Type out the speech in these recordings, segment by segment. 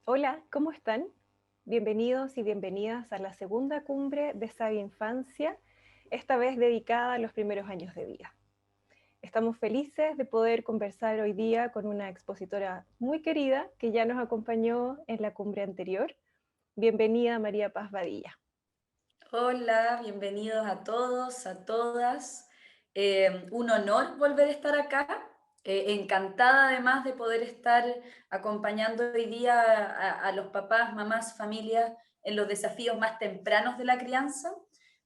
Hola, ¿cómo están? Bienvenidos y bienvenidas a la segunda cumbre de Sabia Infancia, esta vez dedicada a los primeros años de vida. Estamos felices de poder conversar hoy día con una expositora muy querida que ya nos acompañó en la cumbre anterior. Bienvenida, María Paz Badilla. Hola, bienvenidos a todos, a todas. Un honor volver a estar acá. Encantada además de poder estar acompañando hoy día a los papás, mamás, familias en los desafíos más tempranos de la crianza.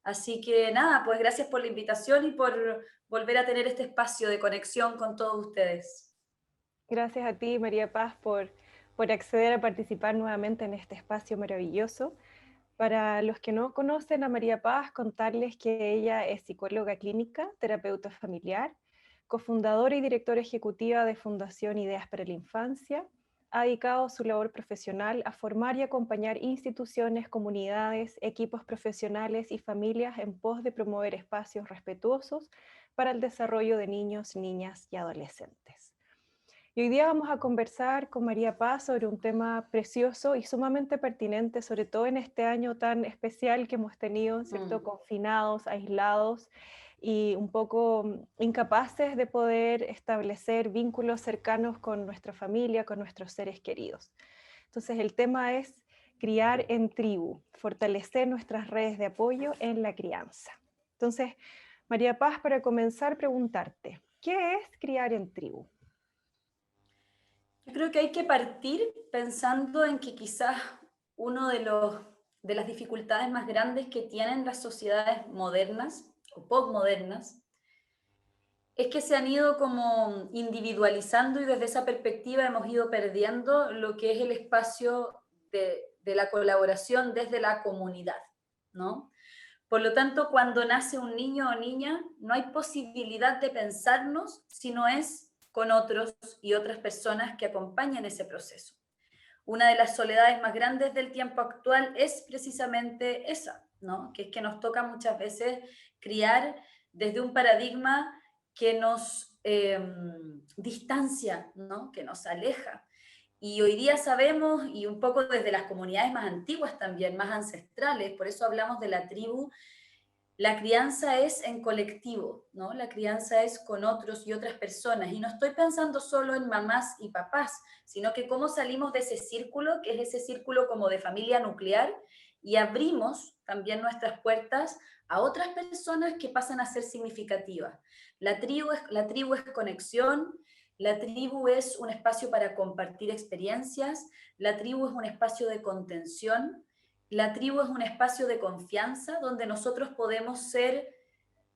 Así que nada, pues gracias por la invitación y por volver a tener este espacio de conexión con todos ustedes. Gracias a ti, María Paz, por acceder a participar nuevamente en este espacio maravilloso. Para los que no conocen a María Paz, contarles que ella es psicóloga clínica, terapeuta familiar, cofundadora y directora ejecutiva de Fundación Ideas para la Infancia. Ha dedicado su labor profesional a formar y acompañar instituciones, comunidades, equipos profesionales y familias en pos de promover espacios respetuosos para el desarrollo de niños, niñas y adolescentes. Y hoy día vamos a conversar con María Paz sobre un tema precioso y sumamente pertinente, sobre todo en este año tan especial que hemos tenido, ¿cierto? Mm. Confinados, aislados y un poco incapaces de poder establecer vínculos cercanos con nuestra familia, con nuestros seres queridos. Entonces el tema es criar en tribu, fortalecer nuestras redes de apoyo en la crianza. Entonces, María Paz, para comenzar, preguntarte, ¿qué es criar en tribu? Yo creo que hay que partir pensando en que quizás uno de las dificultades más grandes que tienen las sociedades modernas o postmodernas es que se han ido como individualizando y desde esa perspectiva hemos ido perdiendo lo que es el espacio de la colaboración desde la comunidad, ¿no? Por lo tanto, cuando nace un niño o niña, no hay posibilidad de pensarnos si no es con otros y otras personas que acompañan ese proceso. Una de las soledades más grandes del tiempo actual es precisamente esa, ¿no? Que es que nos toca muchas veces criar desde un paradigma que nos distancia, ¿no? Que nos aleja. Y hoy día sabemos, y un poco desde las comunidades más antiguas también, más ancestrales, por eso hablamos de la tribu, la crianza es en colectivo, ¿no? La crianza es con otros y otras personas. Y no estoy pensando solo en mamás y papás, sino que cómo salimos de ese círculo, que es ese círculo como de familia nuclear, y abrimos también nuestras puertas a otras personas que pasan a ser significativas. La tribu es conexión, la tribu es un espacio para compartir experiencias, la tribu es un espacio de contención, la tribu es un espacio de confianza donde nosotros podemos ser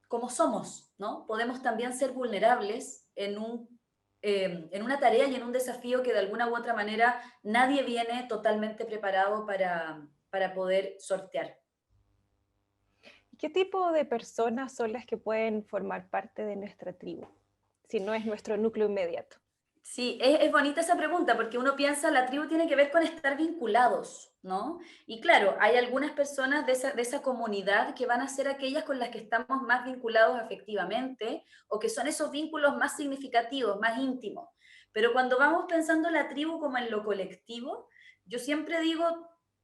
como somos, ¿no? Podemos también ser vulnerables en una tarea y en un desafío que de alguna u otra manera nadie viene totalmente preparado para poder sortear. ¿Qué tipo de personas son las que pueden formar parte de nuestra tribu, si no es nuestro núcleo inmediato? Sí, es bonita esa pregunta porque uno piensa la tribu tiene que ver con estar vinculados, ¿no? Y claro, hay algunas personas de esa comunidad que van a ser aquellas con las que estamos más vinculados afectivamente o que son esos vínculos más significativos, más íntimos. Pero cuando vamos pensando la tribu como en lo colectivo, yo siempre digo,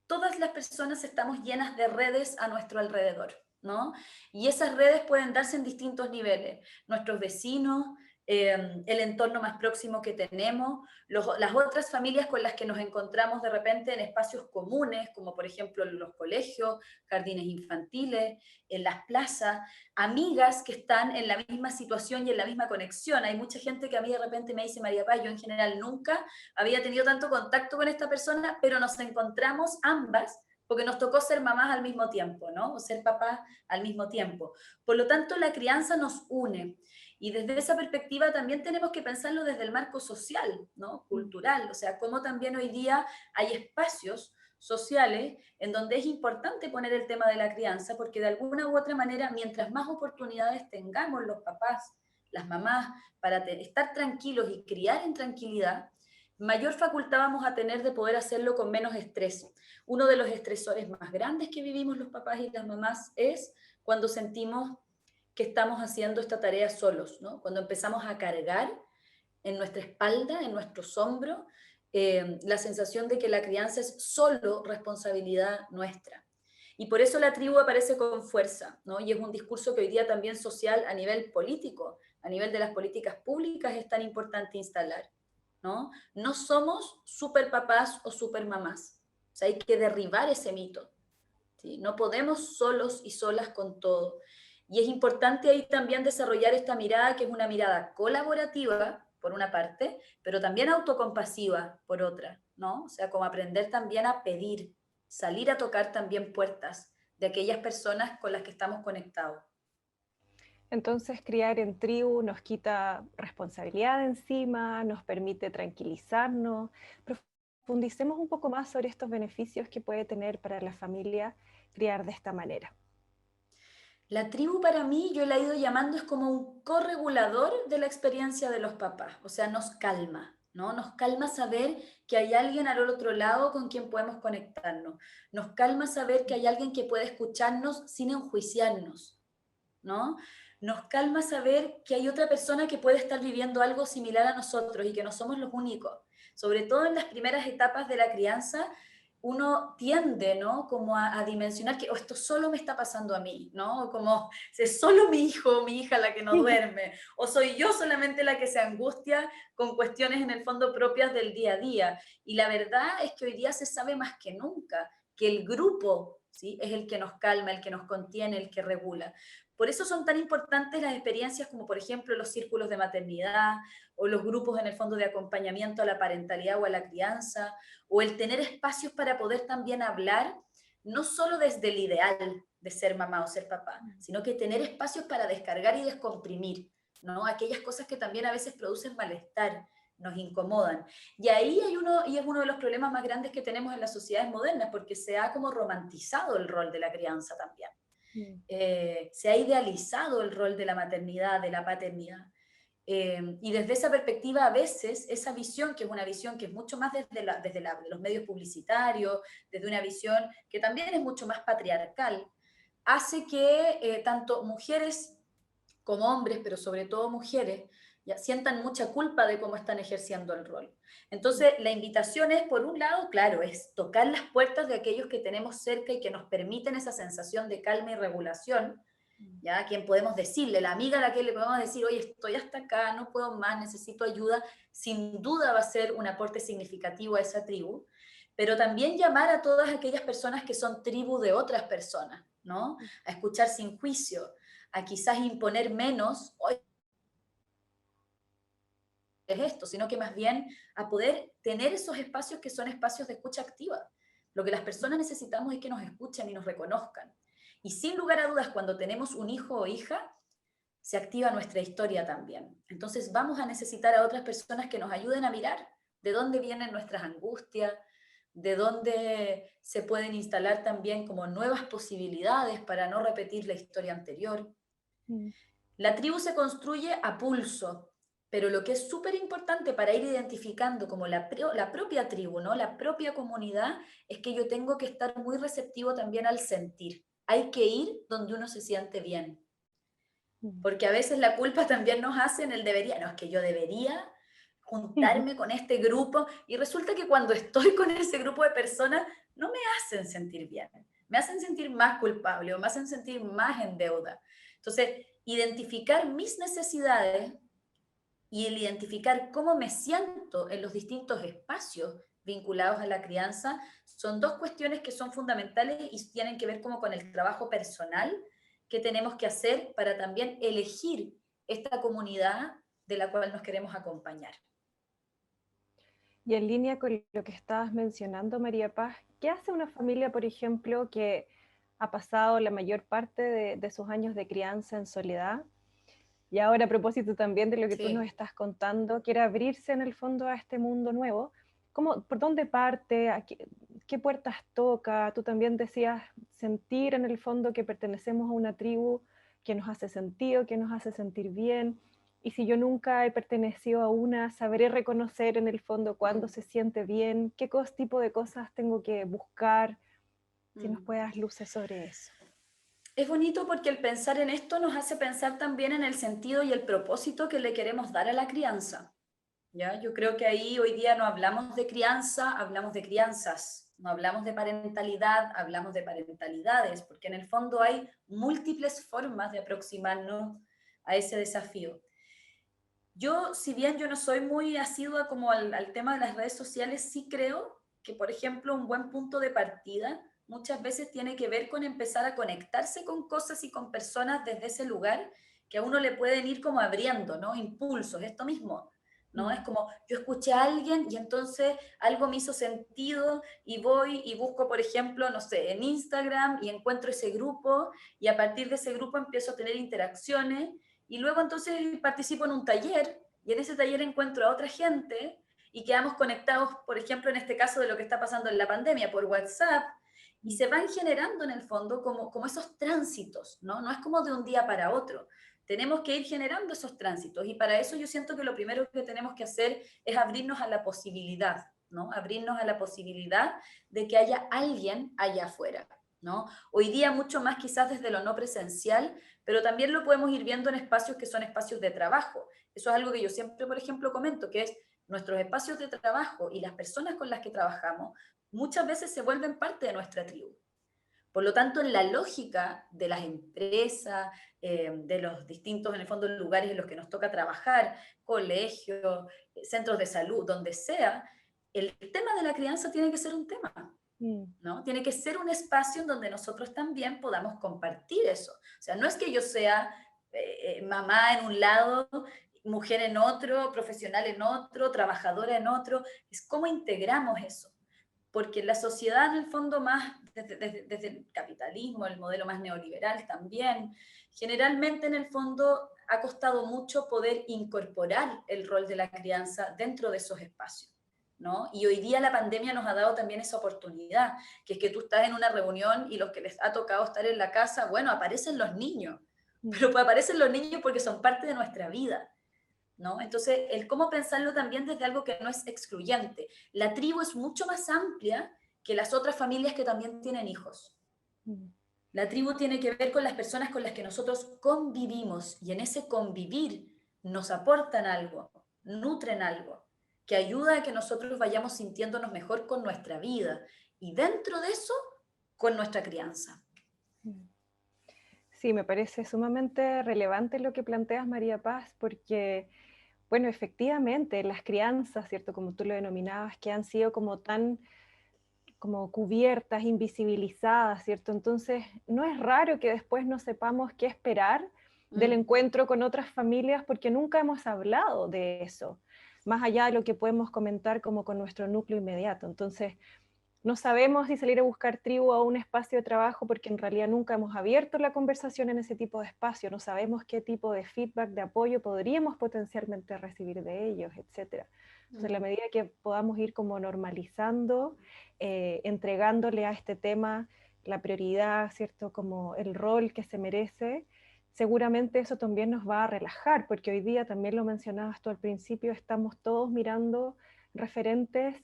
todas las personas estamos llenas de redes a nuestro alrededor, ¿no? Y esas redes pueden darse en distintos niveles. Nuestros vecinos, el entorno más próximo que tenemos, las otras familias con las que nos encontramos de repente en espacios comunes, como por ejemplo en los colegios, jardines infantiles, en las plazas, amigas que están en la misma situación y en la misma conexión. Hay mucha gente que a mí de repente me dice, María Paz, yo en general nunca había tenido tanto contacto con esta persona, pero nos encontramos ambas porque nos tocó ser mamás al mismo tiempo, ¿no? O ser papás al mismo tiempo. Por lo tanto, la crianza nos une. Y desde esa perspectiva también tenemos que pensarlo desde el marco social, ¿no? Cultural, o sea, cómo también hoy día hay espacios sociales en donde es importante poner el tema de la crianza, porque de alguna u otra manera, mientras más oportunidades tengamos los papás, las mamás, para estar tranquilos y criar en tranquilidad, mayor facultad vamos a tener de poder hacerlo con menos estrés. Uno de los estresores más grandes que vivimos los papás y las mamás es cuando sentimos que estamos haciendo esta tarea solos, ¿no? Cuando empezamos a cargar en nuestra espalda, en nuestros hombros, la sensación de que la crianza es solo responsabilidad nuestra. Y por eso la tribu aparece con fuerza, ¿no? Y es un discurso que hoy día también social a nivel político, a nivel de las políticas públicas es tan importante instalar, ¿no? No somos super papás o super mamás. O sea, hay que derribar ese mito, ¿sí? No podemos solos y solas con todo. Y es importante ahí también desarrollar esta mirada, que es una mirada colaborativa, por una parte, pero también autocompasiva, por otra, ¿no? O sea, como aprender también a pedir, salir a tocar también puertas de aquellas personas con las que estamos conectados. Entonces, criar en tribu nos quita responsabilidad de encima, nos permite tranquilizarnos. Profundicemos un poco más sobre estos beneficios que puede tener para la familia criar de esta manera. La tribu para mí, yo la he ido llamando, es como un corregulador de la experiencia de los papás, o sea, nos calma, ¿no? Nos calma saber que hay alguien al otro lado con quien podemos conectarnos, nos calma saber que hay alguien que puede escucharnos sin enjuiciarnos, ¿no? Nos calma saber que hay otra persona que puede estar viviendo algo similar a nosotros y que no somos los únicos. Sobre todo en las primeras etapas de la crianza, uno tiende, ¿no? Como a dimensionar que oh, esto solo me está pasando a mí, ¿no? Como si es solo mi hijo o mi hija la que no duerme, o soy yo solamente la que se angustia con cuestiones en el fondo propias del día a día. Y la verdad es que hoy día se sabe más que nunca que el grupo, ¿sí? Es el que nos calma, el que nos contiene, el que regula. Por eso son tan importantes las experiencias como, por ejemplo, los círculos de maternidad o los grupos en el fondo de acompañamiento a la parentalidad o a la crianza, o el tener espacios para poder también hablar, no solo desde el ideal de ser mamá o ser papá, sino que tener espacios para descargar y descomprimir, ¿no? Aquellas cosas que también a veces producen malestar, nos incomodan. Y ahí hay uno, y es uno de los problemas más grandes que tenemos en las sociedades modernas, porque se ha como romantizado el rol de la crianza también. Mm. Se ha idealizado el rol de la maternidad, de la paternidad. Y desde esa perspectiva, a veces, esa visión, que es una visión que es mucho más de los medios publicitarios, desde una visión que también es mucho más patriarcal, hace que tanto mujeres como hombres, pero sobre todo mujeres, ya sientan mucha culpa de cómo están ejerciendo el rol. Entonces, la invitación es, por un lado, claro, es tocar las puertas de aquellos que tenemos cerca y que nos permiten esa sensación de calma y regulación, ¿ya? A quien podemos decirle, la amiga a la que le podemos decir, oye, estoy hasta acá, no puedo más, necesito ayuda, sin duda va a ser un aporte significativo a esa tribu, pero también llamar a todas aquellas personas que son tribu de otras personas, ¿no? A escuchar sin juicio, a quizás imponer menos, oye, es esto, sino que más bien a poder tener esos espacios que son espacios de escucha activa. Lo que las personas necesitamos es que nos escuchen y nos reconozcan. Y sin lugar a dudas, cuando tenemos un hijo o hija, se activa nuestra historia también. Entonces vamos a necesitar a otras personas que nos ayuden a mirar de dónde vienen nuestras angustias, de dónde se pueden instalar también como nuevas posibilidades para no repetir la historia anterior. Mm. La tribu se construye a pulso, pero lo que es súper importante para ir identificando como la propia tribu, ¿no? La propia comunidad, es que yo tengo que estar muy receptivo también al sentir. Hay que ir donde uno se siente bien, Mm. porque a veces la culpa también nos hace en el debería, no, es que yo debería juntarme con este grupo y resulta que cuando estoy con ese grupo de personas no me hacen sentir bien, me hacen sentir más culpable o me hacen sentir más en deuda. Entonces, identificar mis necesidades y el identificar cómo me siento en los distintos espacios vinculados a la crianza son dos cuestiones que son fundamentales y tienen que ver como con el trabajo personal que tenemos que hacer para también elegir esta comunidad de la cual nos queremos acompañar. Y en línea con lo que estabas mencionando, María Paz, ¿qué hace una familia, por ejemplo, que ha pasado la mayor parte de sus años de crianza en soledad? Y ahora, a propósito también de lo que tú nos Sí. estás contando, quiere abrirse en el fondo a este mundo nuevo. ¿Cómo, por dónde parte? ¿Qué puertas toca? Tú también decías sentir en el fondo que pertenecemos a una tribu que nos hace sentido, que nos hace sentir bien. Y si yo nunca he pertenecido a una, sabré reconocer en el fondo cuándo se siente bien, qué tipo de cosas tengo que buscar, si nos puedes dar luces sobre eso. Es bonito porque el pensar en esto nos hace pensar también en el sentido y el propósito que le queremos dar a la crianza. ¿Ya? Yo creo que ahí hoy día no hablamos de crianza, hablamos de crianzas, no hablamos de parentalidad, hablamos de parentalidades, porque en el fondo hay múltiples formas de aproximarnos a ese desafío. Yo, si bien yo no soy muy asidua como al tema de las redes sociales, sí creo que, por ejemplo, un buen punto de partida muchas veces tiene que ver con empezar a conectarse con cosas y con personas desde ese lugar que a uno le pueden ir como abriendo, ¿no? Impulsos, esto mismo, ¿no? Es como yo escuché a alguien y entonces algo me hizo sentido y voy y busco, por ejemplo, no sé, en Instagram y encuentro ese grupo y a partir de ese grupo empiezo a tener interacciones y luego entonces participo en un taller y en ese taller encuentro a otra gente y quedamos conectados, por ejemplo, en este caso de lo que está pasando en la pandemia, por WhatsApp, y se van generando en el fondo como esos tránsitos, ¿no? No es como de un día para otro. Tenemos que ir generando esos tránsitos y para eso yo siento que lo primero que tenemos que hacer es abrirnos a la posibilidad, ¿no? Abrirnos a la posibilidad de que haya alguien allá afuera, ¿no? Hoy día mucho más quizás desde lo no presencial, pero también lo podemos ir viendo en espacios que son espacios de trabajo. Eso es algo que yo siempre, por ejemplo, comento, que es nuestros espacios de trabajo y las personas con las que trabajamos muchas veces se vuelven parte de nuestra tribu. Por lo tanto, en la lógica de las empresas, de los distintos, en el fondo, lugares en los que nos toca trabajar, colegios, centros de salud, donde sea, el tema de la crianza tiene que ser un tema. ¿No? Tiene que ser un espacio en donde nosotros también podamos compartir eso. O sea, no es que yo sea mamá en un lado, mujer en otro, profesional en otro, trabajadora en otro, es cómo integramos eso. Porque la sociedad, en el fondo, más desde el capitalismo, el modelo más neoliberal también, generalmente, en el fondo, ha costado mucho poder incorporar el rol de la crianza dentro de esos espacios. ¿No? Y hoy día la pandemia nos ha dado también esa oportunidad, que es que tú estás en una reunión y los que les ha tocado estar en la casa, bueno, aparecen los niños, pero pues aparecen los niños porque son parte de nuestra vida, ¿no? Entonces, el cómo pensarlo también desde algo que no es excluyente. La tribu es mucho más amplia que las otras familias que también tienen hijos. La tribu tiene que ver con las personas con las que nosotros convivimos y en ese convivir nos aportan algo, nutren algo, que ayuda a que nosotros vayamos sintiéndonos mejor con nuestra vida y dentro de eso, con nuestra crianza. Sí, me parece sumamente relevante lo que planteas, María Paz, porque, bueno, efectivamente, las crianzas, ¿cierto? Como tú lo denominabas, que han sido como tan como cubiertas, invisibilizadas, ¿cierto? Entonces, no es raro que después no sepamos qué esperar del encuentro con otras familias porque nunca hemos hablado de eso, más allá de lo que podemos comentar como con nuestro núcleo inmediato. Entonces, no sabemos si salir a buscar tribu a un espacio de trabajo porque en realidad nunca hemos abierto la conversación en ese tipo de espacio, no sabemos qué tipo de feedback, de apoyo podríamos potencialmente recibir de ellos, etc. Entonces, a la medida que podamos ir como normalizando, entregándole a este tema la prioridad, ¿cierto? Como el rol que se merece, seguramente eso también nos va a relajar, porque hoy día, también lo mencionabas tú al principio, estamos todos mirando referentes,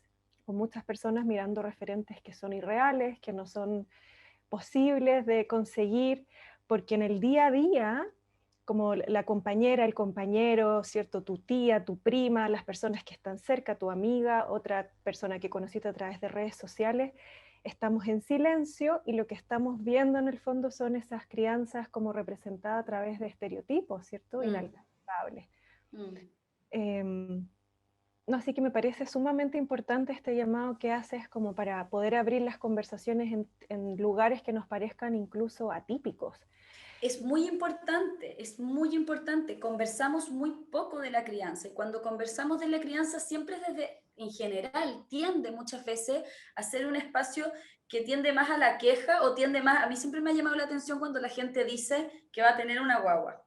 con muchas personas mirando referentes que son irreales, que no son posibles de conseguir, porque en el día a día, como la compañera, el compañero, ¿cierto? Tu tía, tu prima, las personas que están cerca, tu amiga, otra persona que conociste a través de redes sociales, estamos en silencio y lo que estamos viendo en el fondo son esas crianzas como representadas a través de estereotipos, ¿cierto? Inalcanzables. No, así que me parece sumamente importante este llamado que haces como para poder abrir las conversaciones en lugares que nos parezcan incluso atípicos. Es muy importante, es muy importante. Conversamos muy poco de la crianza y cuando conversamos de la crianza siempre desde, en general, tiende muchas veces a ser un espacio que tiende más a la queja o tiende más, a mí siempre me ha llamado la atención cuando la gente dice que va a tener una guagua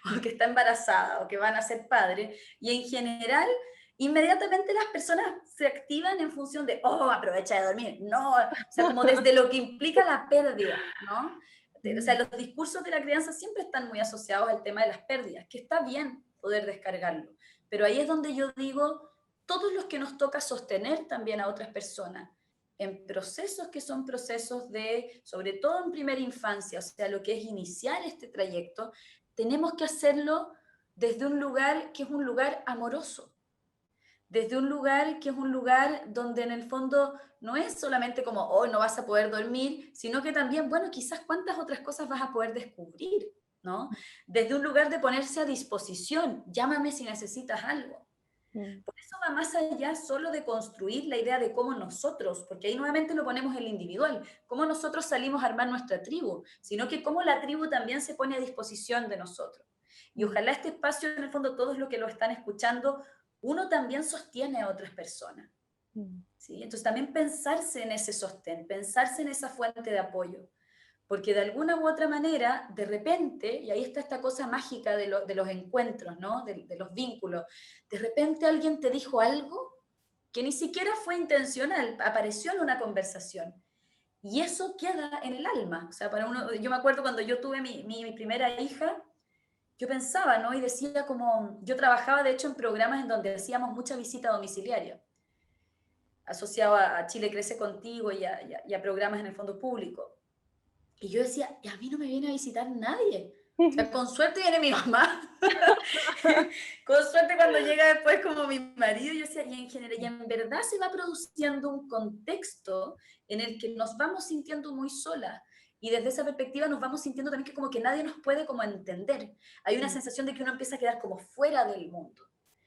o que está embarazada o que van a ser padres y en general inmediatamente las personas se activan en función de, oh, aprovecha de dormir, no, o sea, como desde lo que implica la pérdida, ¿no? O sea, los discursos de la crianza siempre están muy asociados al tema de las pérdidas, que está bien poder descargarlo, pero ahí es donde yo digo, todos los que nos toca sostener también a otras personas, en procesos que son procesos de, sobre todo en primera infancia, o sea, lo que es iniciar este trayecto, tenemos que hacerlo desde un lugar que es un lugar amoroso, desde un lugar que es un lugar donde en el fondo no es solamente como, oh, no vas a poder dormir, sino que también, bueno, quizás cuántas otras cosas vas a poder descubrir, ¿no? Desde un lugar de ponerse a disposición, llámame si necesitas algo. Por eso va más allá solo de construir la idea de cómo nosotros, porque ahí nuevamente lo ponemos en el individual, cómo nosotros salimos a armar nuestra tribu, sino que cómo la tribu también se pone a disposición de nosotros. Y ojalá este espacio, en el fondo, todos los que lo están escuchando, uno también sostiene a otras personas. ¿Sí? Entonces también pensarse en ese sostén, pensarse en esa fuente de apoyo. Porque de alguna u otra manera, de repente, y ahí está esta cosa mágica de los encuentros, ¿no? De los vínculos, de repente alguien te dijo algo que ni siquiera fue intencional, apareció en una conversación. Y eso queda en el alma. O sea, para uno, yo me acuerdo cuando yo tuve mi primera hija, yo pensaba, ¿no? Y decía como, yo trabajaba de hecho en programas en donde hacíamos mucha visita domiciliaria, asociado a Chile Crece Contigo y a programas en el fondo público. Y yo decía, y a mí no me viene a visitar nadie. O sea, con suerte viene mi mamá. Con suerte cuando llega después como mi marido, yo decía, y en general, y en verdad se va produciendo un contexto en el que nos vamos sintiendo muy solas. Y desde esa perspectiva nos vamos sintiendo también que como que nadie nos puede como entender. Hay una sensación de que uno empieza a quedar como fuera del mundo.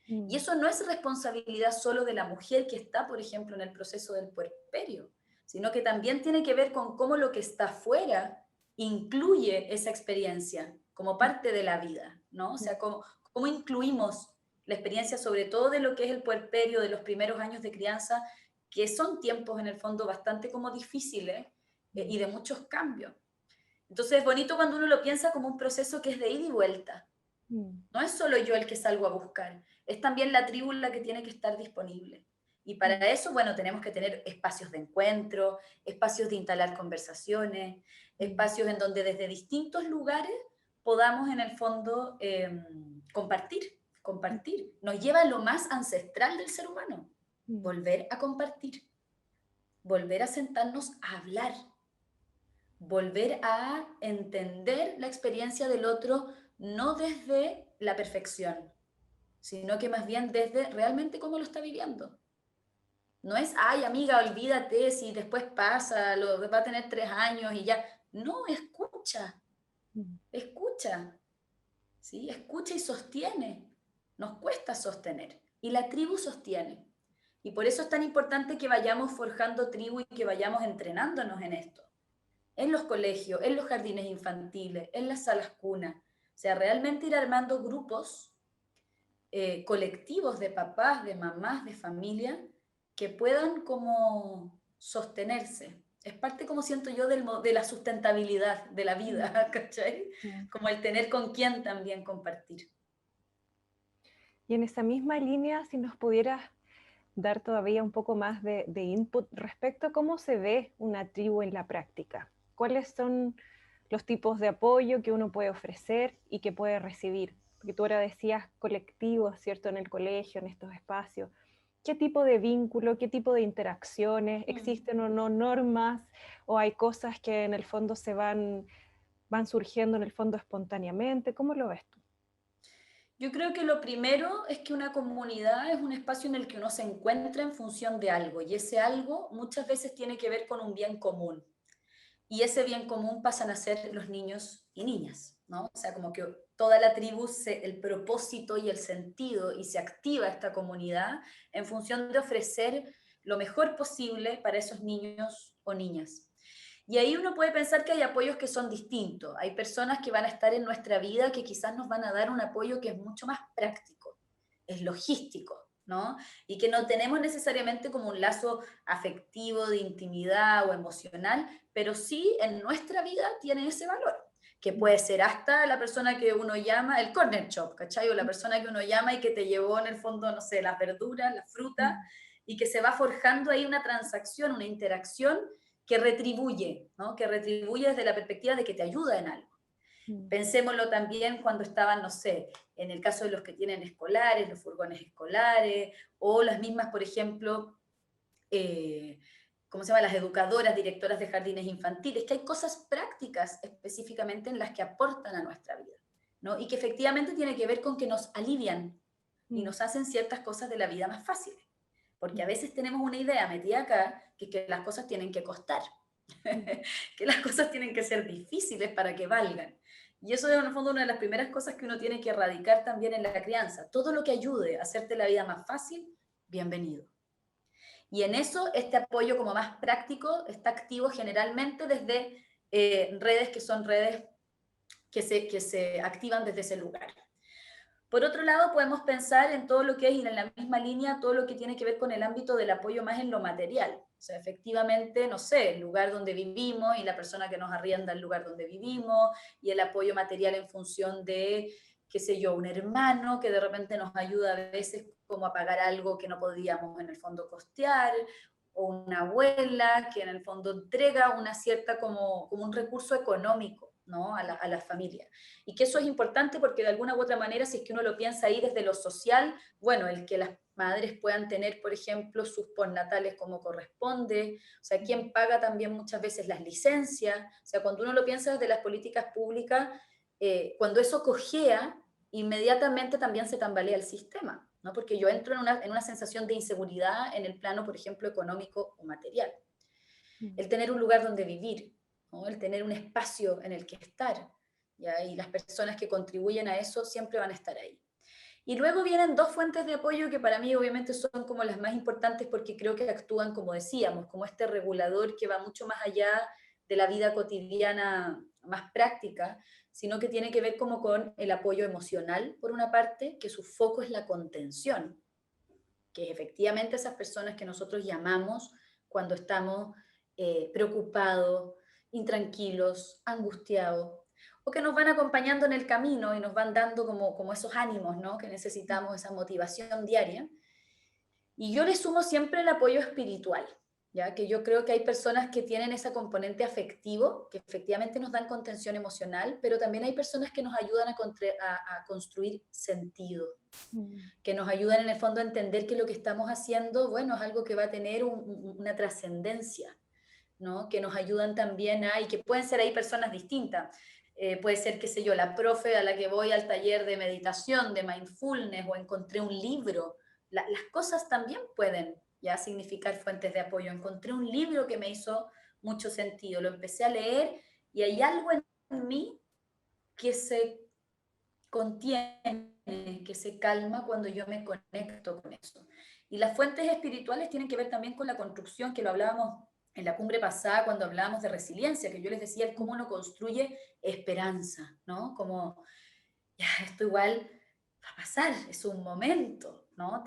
Y eso no es responsabilidad solo de la mujer que está, por ejemplo, en el proceso del puerperio, sino que también tiene que ver con cómo lo que está fuera incluye esa experiencia como parte de la vida, ¿no? O sea, cómo incluimos la experiencia, sobre todo de lo que es el puerperio, de los primeros años de crianza, que son tiempos en el fondo bastante como difíciles y de muchos cambios. Entonces es bonito cuando uno lo piensa como un proceso que es de ida y vuelta. No es solo yo el que salgo a buscar, es también la tribu la que tiene que estar disponible. Y para eso, bueno, tenemos que tener espacios de encuentro, espacios de instalar conversaciones, espacios en donde desde distintos lugares podamos en el fondo compartir. Nos lleva a lo más ancestral del ser humano, volver a compartir, volver a sentarnos a hablar, volver a entender la experiencia del otro no desde la perfección, sino que más bien desde realmente cómo lo está viviendo. No es, ay amiga, olvídate, si después pasa, va a tener 3 años y ya. No, escucha, escucha, ¿sí? Escucha y sostiene. Nos cuesta sostener y la tribu sostiene. Y por eso es tan importante que vayamos forjando tribu y que vayamos entrenándonos en esto. En los colegios, en los jardines infantiles, en las salas cunas. O sea, realmente ir armando grupos colectivos de papás, de mamás, de familia, que puedan como sostenerse. Es parte, como siento yo, de la sustentabilidad de la vida, ¿cachai? Como el tener con quién también compartir. Y en esa misma línea, si nos pudieras dar todavía un poco más de input respecto a cómo se ve una tribu en la práctica. ¿Cuáles son los tipos de apoyo que uno puede ofrecer y que puede recibir? Porque tú ahora decías colectivos, ¿cierto? En el colegio, en estos espacios. ¿Qué tipo de vínculo, qué tipo de interacciones? ¿Existen o no normas? ¿O hay cosas que en el fondo van surgiendo en el fondo espontáneamente? ¿Cómo lo ves tú? Yo creo que lo primero es que una comunidad es un espacio en el que uno se encuentra en función de algo, y ese algo muchas veces tiene que ver con un bien común. Y ese bien común pasan a ser los niños y niñas, ¿no? O sea, como que toda la tribu, el propósito y el sentido, y se activa esta comunidad en función de ofrecer lo mejor posible para esos niños o niñas. Y ahí uno puede pensar que hay apoyos que son distintos. Hay personas que van a estar en nuestra vida que quizás nos van a dar un apoyo que es mucho más práctico, es logístico, ¿no? Y que no tenemos necesariamente como un lazo afectivo, de intimidad o emocional, pero sí en nuestra vida tiene ese valor, que puede ser hasta la persona que uno llama el corner shop, ¿cachai? O la persona que uno llama y que te llevó en el fondo, no sé, las verduras, la fruta, y que se va forjando ahí una transacción, una interacción que retribuye, ¿no? Que retribuye desde la perspectiva de que te ayuda en algo. Pensémoslo también cuando estaban, no sé, en el caso de los que tienen escolares, los furgones escolares, o las mismas, por ejemplo, ¿cómo se llama? Las educadoras, directoras de jardines infantiles, que hay cosas prácticas específicamente en las que aportan a nuestra vida, ¿no? Y que efectivamente tiene que ver con que nos alivian y nos hacen ciertas cosas de la vida más fáciles. Porque a veces tenemos una idea metida acá, que las cosas tienen que costar, que las cosas tienen que ser difíciles para que valgan. Y eso es en el fondo una de las primeras cosas que uno tiene que erradicar también en la crianza. Todo lo que ayude a hacerte la vida más fácil, bienvenido. Y en eso este apoyo como más práctico está activo generalmente desde redes que son redes que se activan desde ese lugar. Por otro lado, podemos pensar en todo lo que es, y en la misma línea, todo lo que tiene que ver con el ámbito del apoyo más en lo material. O sea, efectivamente, no sé, el lugar donde vivimos y la persona que nos arrienda el lugar donde vivimos, y el apoyo material en función de, qué sé yo, un hermano que de repente nos ayuda a veces como a pagar algo que no podíamos en el fondo costear, o una abuela que en el fondo entrega una cierta como un recurso económico, ¿no? A la familia. Y que eso es importante porque de alguna u otra manera, si es que uno lo piensa ahí desde lo social, bueno, el que las madres puedan tener, por ejemplo, sus postnatales como corresponde, o sea, quién paga también muchas veces las licencias, o sea, cuando uno lo piensa desde las políticas públicas, cuando eso cojea, inmediatamente también se tambalea el sistema, ¿no? Porque yo entro en una sensación de inseguridad en el plano, por ejemplo, económico o material. El tener un lugar donde vivir, ¿no? El tener un espacio en el que estar, ¿ya? Y las personas que contribuyen a eso siempre van a estar ahí. Y luego vienen dos fuentes de apoyo que para mí obviamente son como las más importantes porque creo que actúan, como decíamos, como este regulador que va mucho más allá de la vida cotidiana más práctica, sino que tiene que ver como con el apoyo emocional, por una parte, que su foco es la contención, que es efectivamente esas personas que nosotros llamamos cuando estamos preocupados, intranquilos, angustiados, o que nos van acompañando en el camino y nos van dando como esos ánimos, ¿no? Que necesitamos, esa motivación diaria. Y yo le sumo siempre el apoyo espiritual, ya que yo creo que hay personas que tienen ese componente afectivo, que efectivamente nos dan contención emocional, pero también hay personas que nos ayudan a construir sentido, que nos ayudan en el fondo a entender que lo que estamos haciendo, bueno, es algo que va a tener una trascendencia, ¿no? Que nos ayudan también y que pueden ser ahí personas distintas. Puede ser, qué sé yo, la profe a la que voy al taller de meditación, de mindfulness, o encontré un libro. Las cosas también pueden ya significar fuentes de apoyo. Encontré un libro que me hizo mucho sentido, lo empecé a leer y hay algo en mí que se contiene, que se calma cuando yo me conecto con eso. Y las fuentes espirituales tienen que ver también con la construcción, que lo hablábamos en la cumbre pasada cuando hablábamos de resiliencia, que yo les decía el cómo uno construye esperanza, ¿no? Como, ya, esto igual va a pasar, es un momento, ¿no?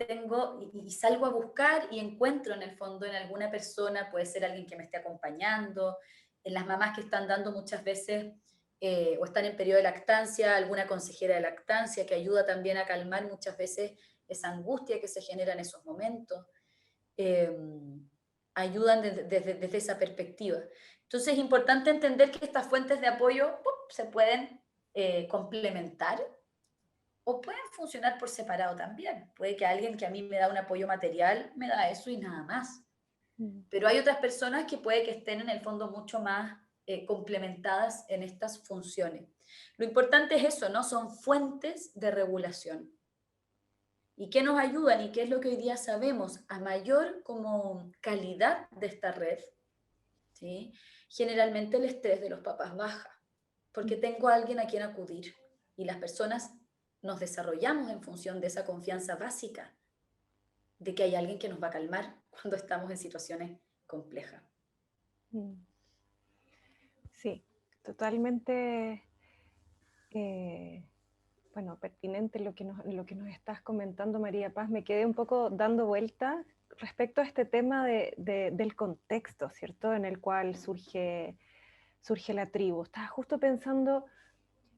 Y salgo a buscar y encuentro en el fondo en alguna persona, puede ser alguien que me esté acompañando, en las mamás que están dando muchas veces o están en periodo de lactancia, alguna consejera de lactancia que ayuda también a calmar muchas veces esa angustia que se genera en esos momentos. Eh, Ayudan desde esa perspectiva. Entonces es importante entender que estas fuentes de apoyo se pueden complementar o pueden funcionar por separado también. Puede que alguien que a mí me da un apoyo material me da eso y nada más. Pero hay otras personas que puede que estén en el fondo mucho más complementadas en estas funciones. Lo importante es eso, ¿no? Son fuentes de regulación. ¿Y qué nos ayudan? ¿Y qué es lo que hoy día sabemos? A mayor como calidad de esta red, ¿sí? Generalmente el estrés de los papás baja, porque tengo a alguien a quien acudir. Y las personas nos desarrollamos en función de esa confianza básica de que hay alguien que nos va a calmar cuando estamos en situaciones complejas. Sí, totalmente, bueno, pertinente lo que nos estás comentando, María Paz. Me quedé un poco dando vuelta respecto a este tema del contexto, ¿cierto? En el cual surge la tribu. Estaba justo pensando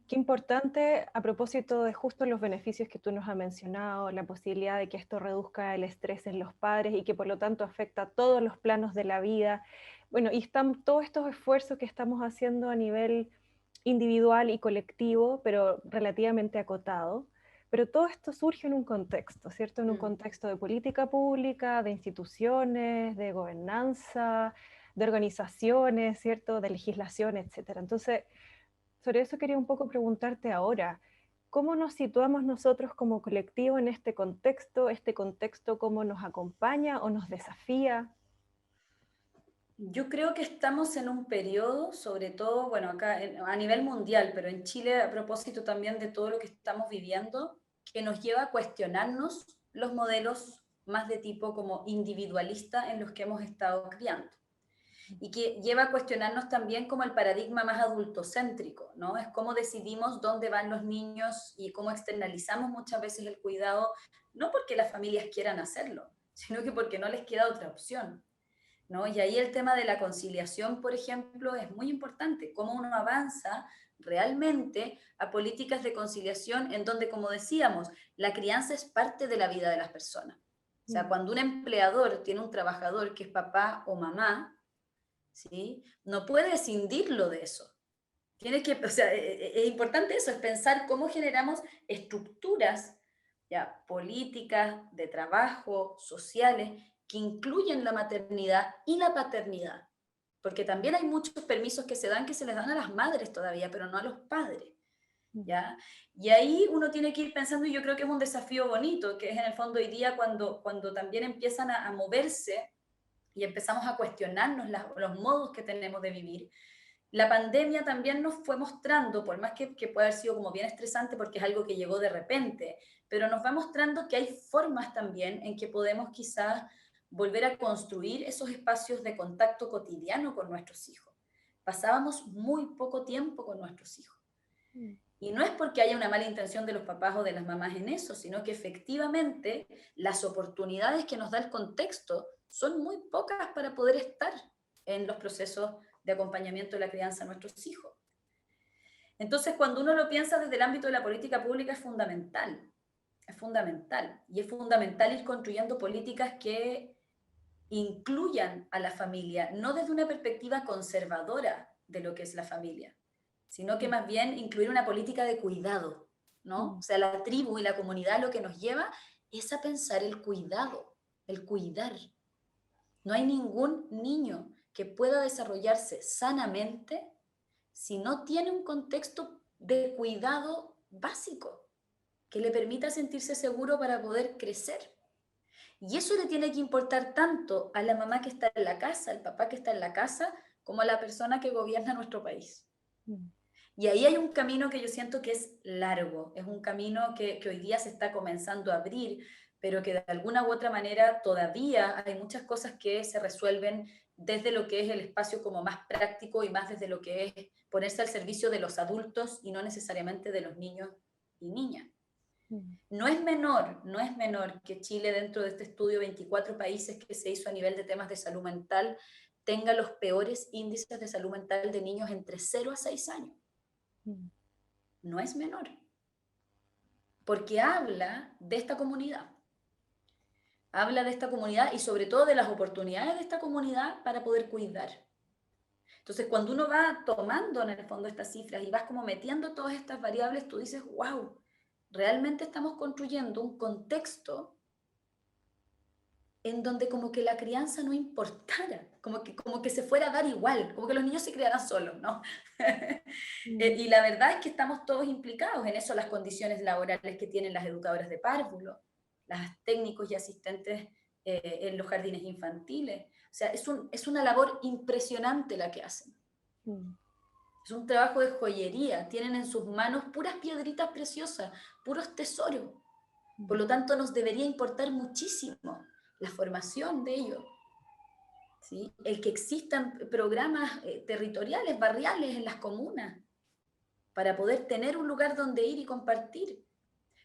qué importante, a propósito de justo los beneficios que tú nos has mencionado, la posibilidad de que esto reduzca el estrés en los padres y que por lo tanto afecta a todos los planos de la vida, Bueno, y están todos estos esfuerzos que estamos haciendo a nivel individual y colectivo, pero relativamente acotado. Pero todo esto surge en un contexto, ¿cierto? En un Mm. contexto de política pública, de instituciones, de gobernanza, de organizaciones, ¿cierto? De legislación, etcétera. Entonces, sobre eso quería un poco preguntarte ahora, ¿cómo nos situamos nosotros como colectivo en este contexto? ¿Este contexto cómo nos acompaña o nos desafía? Yo creo que estamos en un periodo, sobre todo, bueno, acá a nivel mundial, pero en Chile a propósito también de todo lo que estamos viviendo, que nos lleva a cuestionarnos los modelos más de tipo como individualista en los que hemos estado criando. Y que lleva a cuestionarnos también como el paradigma más adultocéntrico, ¿no? Es cómo decidimos dónde van los niños y cómo externalizamos muchas veces el cuidado, no porque las familias quieran hacerlo, sino que porque no les queda otra opción, ¿no? Y ahí el tema de la conciliación, por ejemplo, es muy importante, cómo uno avanza realmente a políticas de conciliación en donde, como decíamos, la crianza es parte de la vida de las personas. O sea, Mm, cuando un empleador tiene un trabajador que es papá o mamá, ¿sí? No puede escindirlo de eso. Tiene que, o sea, es importante eso, es pensar cómo generamos estructuras ya, políticas, de trabajo, sociales, que incluyen la maternidad y la paternidad. Porque también hay muchos permisos que se les dan a las madres todavía, pero no a los padres. mm, ¿Ya? Y ahí uno tiene que ir pensando, y yo creo que es un desafío bonito, que es en el fondo hoy día cuando también empiezan a moverse y empezamos a cuestionarnos los modos que tenemos de vivir. La pandemia también nos fue mostrando, por más que pueda haber sido como bien estresante porque es algo que llegó de repente, pero nos va mostrando que hay formas también en que podemos quizás volver a construir esos espacios de contacto cotidiano con nuestros hijos. Pasábamos muy poco tiempo con nuestros hijos. mm, Y no es porque haya una mala intención de los papás o de las mamás en eso, sino que efectivamente las oportunidades que nos da el contexto son muy pocas para poder estar en los procesos de acompañamiento de la crianza de nuestros hijos. Entonces, cuando uno lo piensa desde el ámbito de la política pública, es fundamental. Es fundamental. Y es fundamental ir construyendo políticas que incluyan a la familia, no desde una perspectiva conservadora de lo que es la familia, sino que mm, más bien incluir una política de cuidado, ¿no? O mm, sea, la tribu y la comunidad lo que nos lleva es a pensar el cuidado, el cuidar. No hay ningún niño que pueda desarrollarse sanamente si no tiene un contexto de cuidado básico que le permita sentirse seguro para poder crecer. Y eso le tiene que importar tanto a la mamá que está en la casa, al papá que está en la casa, como a la persona que gobierna nuestro país. mm, Y ahí hay un camino que yo siento que es largo, es un camino que hoy día se está comenzando a abrir, pero que de alguna u otra manera todavía hay muchas cosas que se resuelven desde lo que es el espacio como más práctico y más desde lo que es ponerse al servicio de los adultos y no necesariamente de los niños y niñas. mm. No es menor que Chile dentro de este estudio 24 países que se hizo a nivel de temas de salud mental tenga los peores índices de salud mental de niños entre 0 a 6 años. Mm, No es menor, porque habla de esta comunidad y sobre todo de las oportunidades de esta comunidad para poder cuidar. Entonces, cuando uno va tomando en el fondo estas cifras y vas como metiendo todas estas variables, tú dices, wow, realmente estamos construyendo un contexto en donde como que la crianza no importara, como que se fuera a dar igual, como que los niños se criaran solos, ¿no? mm, Y la verdad es que estamos todos implicados en eso, las condiciones laborales que tienen las educadoras de párvulo, las técnicos y asistentes en los jardines infantiles. O sea, es una labor impresionante la que hacen. mm, Es un trabajo de joyería, tienen en sus manos puras piedritas preciosas, puros tesoros. Por mm. lo tanto, nos debería importar muchísimo la formación de ellos, ¿sí? El que existan programas territoriales, barriales en las comunas, para poder tener un lugar donde ir y compartir.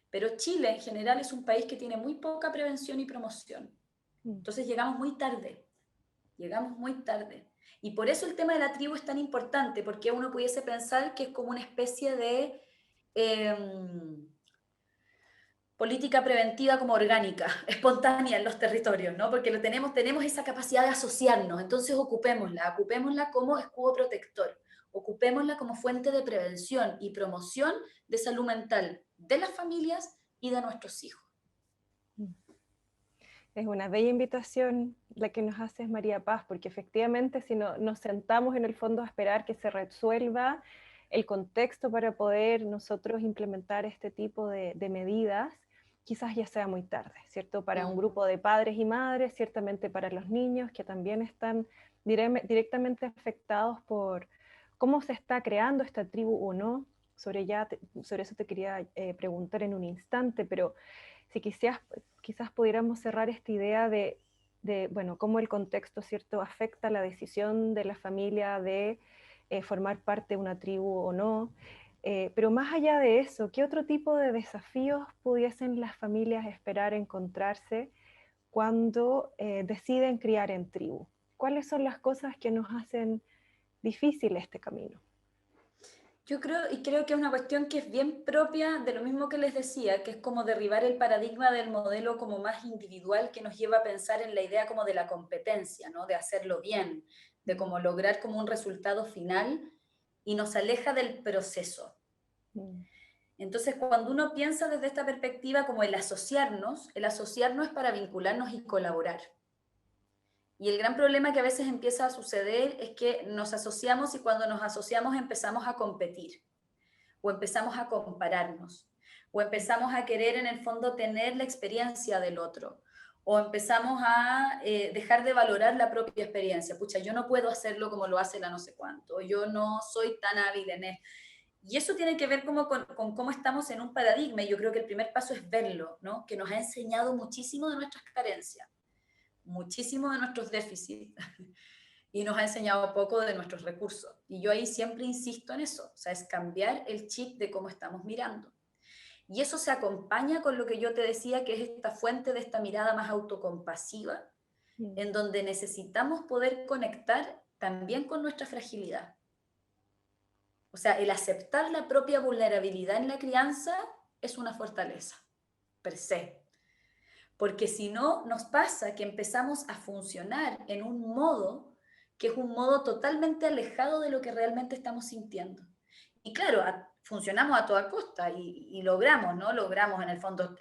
Pero Chile en general es un país que tiene muy poca prevención y promoción. Mm, Entonces llegamos muy tarde. Y por eso el tema de la tribu es tan importante, porque uno pudiese pensar que es como una especie de... Eh, política preventiva como orgánica, espontánea en los territorios, ¿no? Porque tenemos esa capacidad de asociarnos, entonces ocupémosla como escudo protector, ocupémosla como fuente de prevención y promoción de salud mental de las familias y de nuestros hijos. Es una bella invitación la que nos haces, María Paz, porque efectivamente si no, nos sentamos en el fondo a esperar que se resuelva el contexto para poder nosotros implementar este tipo de medidas, quizás ya sea muy tarde, ¿cierto? Para un grupo de padres y madres, ciertamente para los niños que también están directamente afectados por cómo se está creando esta tribu o no. Sobre eso te quería preguntar en un instante, pero si quizás pudiéramos cerrar esta idea bueno, cómo el contexto, ¿cierto?, afecta la decisión de la familia de formar parte de una tribu o no. Pero más allá de eso, ¿qué otro tipo de desafíos pudiesen las familias esperar encontrarse cuando deciden criar en tribu? ¿Cuáles son las cosas que nos hacen difícil este camino? Yo creo que es una cuestión que es bien propia de lo mismo que les decía, que es como derribar el paradigma del modelo como más individual que nos lleva a pensar en la idea como de la competencia, ¿no? De hacerlo bien, de como lograr como un resultado final y nos aleja del proceso. Mm. Entonces, cuando uno piensa desde esta perspectiva como el asociarnos es para vincularnos y colaborar. Y el gran problema que a veces empieza a suceder es que nos asociamos y cuando nos asociamos empezamos a competir o empezamos a compararnos, o empezamos a querer en el fondo tener la experiencia del otro, o empezamos a dejar de valorar la propia experiencia. Pucha, yo no puedo hacerlo como lo hace la no sé cuánto, o yo no soy tan hábil en esto. Y eso tiene que ver como con cómo estamos en un paradigma, y yo creo que el primer paso es verlo, ¿no? Que nos ha enseñado muchísimo de nuestras carencias, muchísimo de nuestros déficits, y nos ha enseñado poco de nuestros recursos. Y yo ahí siempre insisto en eso, o sea, es cambiar el chip de cómo estamos mirando. Y eso se acompaña con lo que yo te decía, que es esta fuente de esta mirada más autocompasiva, en donde necesitamos poder conectar también con nuestra fragilidad. O sea, el aceptar la propia vulnerabilidad en la crianza es una fortaleza, per se. Porque si no, nos pasa que empezamos a funcionar en un modo que es un modo totalmente alejado de lo que realmente estamos sintiendo. Y claro, funcionamos a toda costa y logramos, ¿no? Logramos en el fondo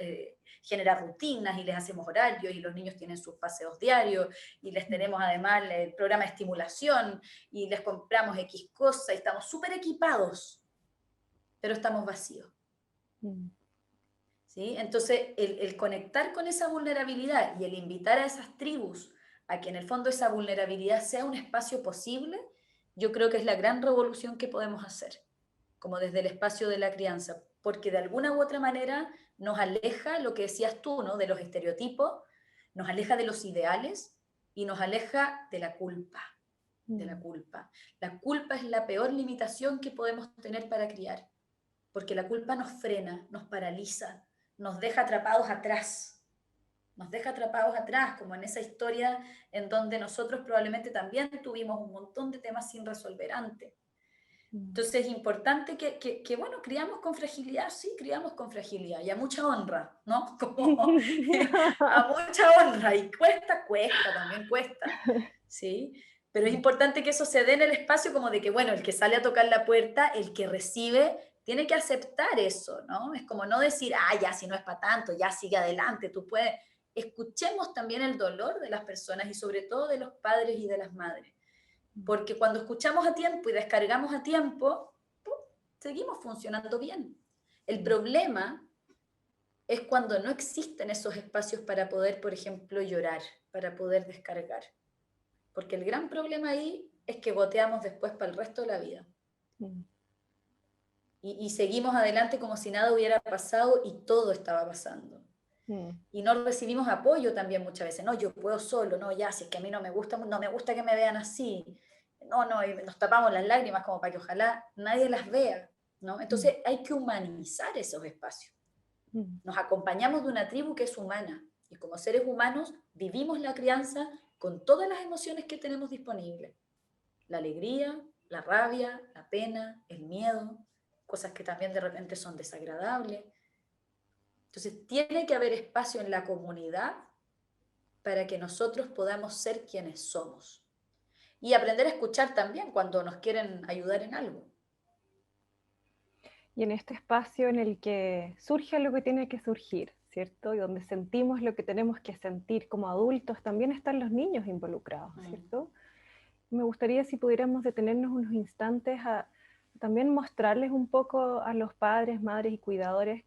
generar rutinas y les hacemos horarios y los niños tienen sus paseos diarios y les tenemos además el programa de estimulación y les compramos X cosas y estamos súper equipados, pero estamos vacíos. ¿Sí? Entonces, el conectar con esa vulnerabilidad y el invitar a esas tribus a que en el fondo esa vulnerabilidad sea un espacio posible, yo creo que es la gran revolución que podemos hacer, como desde el espacio de la crianza, porque de alguna u otra manera nos aleja, lo que decías tú, ¿no? De los estereotipos, nos aleja de los ideales y nos aleja de la culpa. De la culpa. La culpa es la peor limitación que podemos tener para criar, porque la culpa nos frena, nos paraliza, nos deja atrapados atrás, como en esa historia en donde nosotros probablemente también tuvimos un montón de temas sin resolver antes. Entonces es importante que, bueno, criamos con fragilidad, sí, criamos con fragilidad y a mucha honra, ¿no? Como a mucha honra y también cuesta, ¿sí? Pero es importante que eso se dé en el espacio como de que, bueno, el que sale a tocar la puerta, el que recibe, tiene que aceptar eso, ¿no? Es como no decir, ya, si no es para tanto, ya sigue adelante, tú puedes. Escuchemos también el dolor de las personas y sobre todo de los padres y de las madres. Porque cuando escuchamos a tiempo y descargamos a tiempo, seguimos funcionando bien. El problema es cuando no existen esos espacios para poder, por ejemplo, llorar, para poder descargar. Porque el gran problema ahí es que goteamos después para el resto de la vida. Y seguimos adelante como si nada hubiera pasado y todo estaba pasando. Y no recibimos apoyo también muchas veces. No, yo puedo solo, no, ya, si es que a mí no me gusta que me vean así. No, y nos tapamos las lágrimas como para que ojalá nadie las vea, ¿no? Entonces hay que humanizar esos espacios. Nos acompañamos de una tribu que es humana y como seres humanos vivimos la crianza con todas las emociones que tenemos disponibles. La alegría, la rabia, la pena, el miedo, cosas que también de repente son desagradables. Entonces, tiene que haber espacio en la comunidad para que nosotros podamos ser quienes somos. Y aprender a escuchar también cuando nos quieren ayudar en algo. Y en este espacio en el que surge lo que tiene que surgir, ¿cierto? Y donde sentimos lo que tenemos que sentir como adultos, también están los niños involucrados, ¿cierto? Me gustaría si pudiéramos detenernos unos instantes a también mostrarles un poco a los padres, madres y cuidadores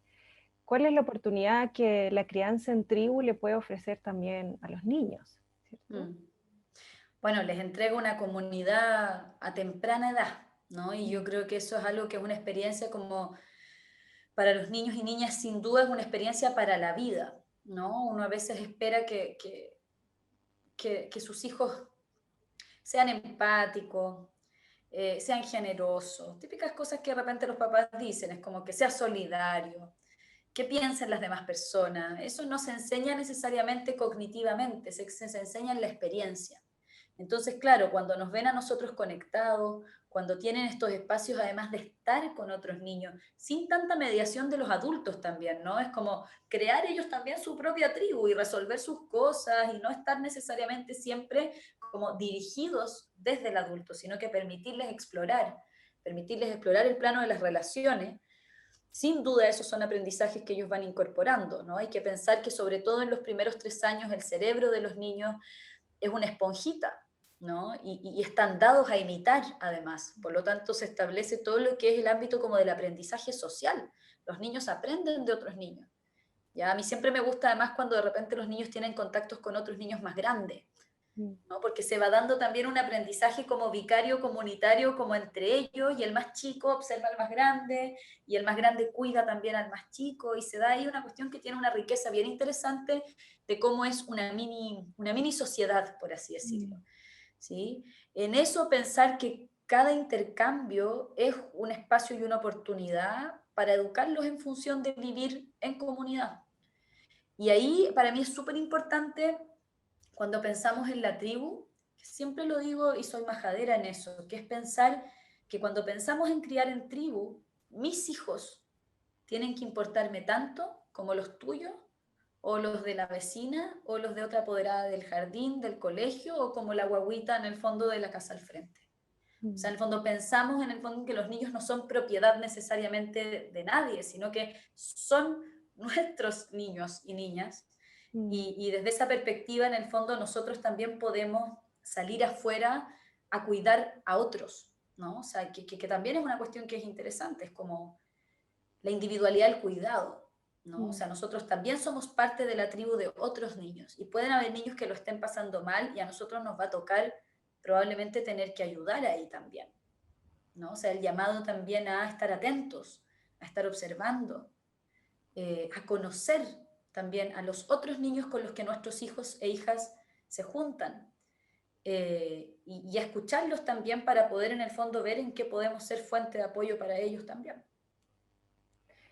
cuál es la oportunidad que la crianza en tribu le puede ofrecer también a los niños, ¿cierto? Mm. Bueno, les entrega una comunidad a temprana edad, ¿no? Y yo Mm, creo que eso es algo que es una experiencia como para los niños y niñas, sin duda es una experiencia para la vida, ¿no? Uno a veces espera que sus hijos sean empáticos, sean generosos, típicas cosas que de repente los papás dicen, es como que sea solidario, que piensen las demás personas. Eso no se enseña necesariamente cognitivamente, se enseña en la experiencia. Entonces, claro, cuando nos ven a nosotros conectados, cuando tienen estos espacios además de estar con otros niños, sin tanta mediación de los adultos también, ¿no? Es como crear ellos también su propia tribu y resolver sus cosas y no estar necesariamente siempre como dirigidos desde el adulto, sino que permitirles explorar el plano de las relaciones. Sin duda esos son aprendizajes que ellos van incorporando, ¿no? Hay que pensar que sobre todo en los primeros 3 años el cerebro de los niños es una esponjita, ¿no? Y están dados a imitar, además. Por lo tanto, se establece todo lo que es el ámbito como del aprendizaje social. Los niños aprenden de otros niños. Ya, a mí siempre me gusta, además, cuando de repente los niños tienen contactos con otros niños más grandes, mm, ¿no? Porque se va dando también un aprendizaje como vicario comunitario, como entre ellos, y el más chico observa al más grande, y el más grande cuida también al más chico, y se da ahí una cuestión que tiene una riqueza bien interesante de cómo es una mini sociedad, por así decirlo. mm. ¿Sí? En eso pensar que cada intercambio es un espacio y una oportunidad para educarlos en función de vivir en comunidad. Y ahí para mí es súper importante cuando pensamos en la tribu, siempre lo digo y soy majadera en eso, que es pensar que cuando pensamos en criar en tribu, mis hijos tienen que importarme tanto como los tuyos, o los de la vecina, o los de otra apoderada del jardín, del colegio, o como la guaguita en el fondo de la casa al frente. O sea, Mm, en el fondo pensamos en el fondo que los niños no son propiedad necesariamente de nadie, sino que son nuestros niños y niñas. mm. Y desde esa perspectiva, en el fondo, nosotros también podemos salir afuera a cuidar a otros, ¿no? O sea, que también es una cuestión que es interesante, es como la individualidad del cuidado, ¿no? O Mm. sea, nosotros también somos parte de la tribu de otros niños y pueden haber niños que lo estén pasando mal y a nosotros nos va a tocar probablemente tener que ayudar ahí también, ¿no? O sea, el llamado también a estar atentos, a estar observando, a conocer también a los otros niños con los que nuestros hijos e hijas se juntan, y a escucharlos también para poder en el fondo ver en qué podemos ser fuente de apoyo para ellos también.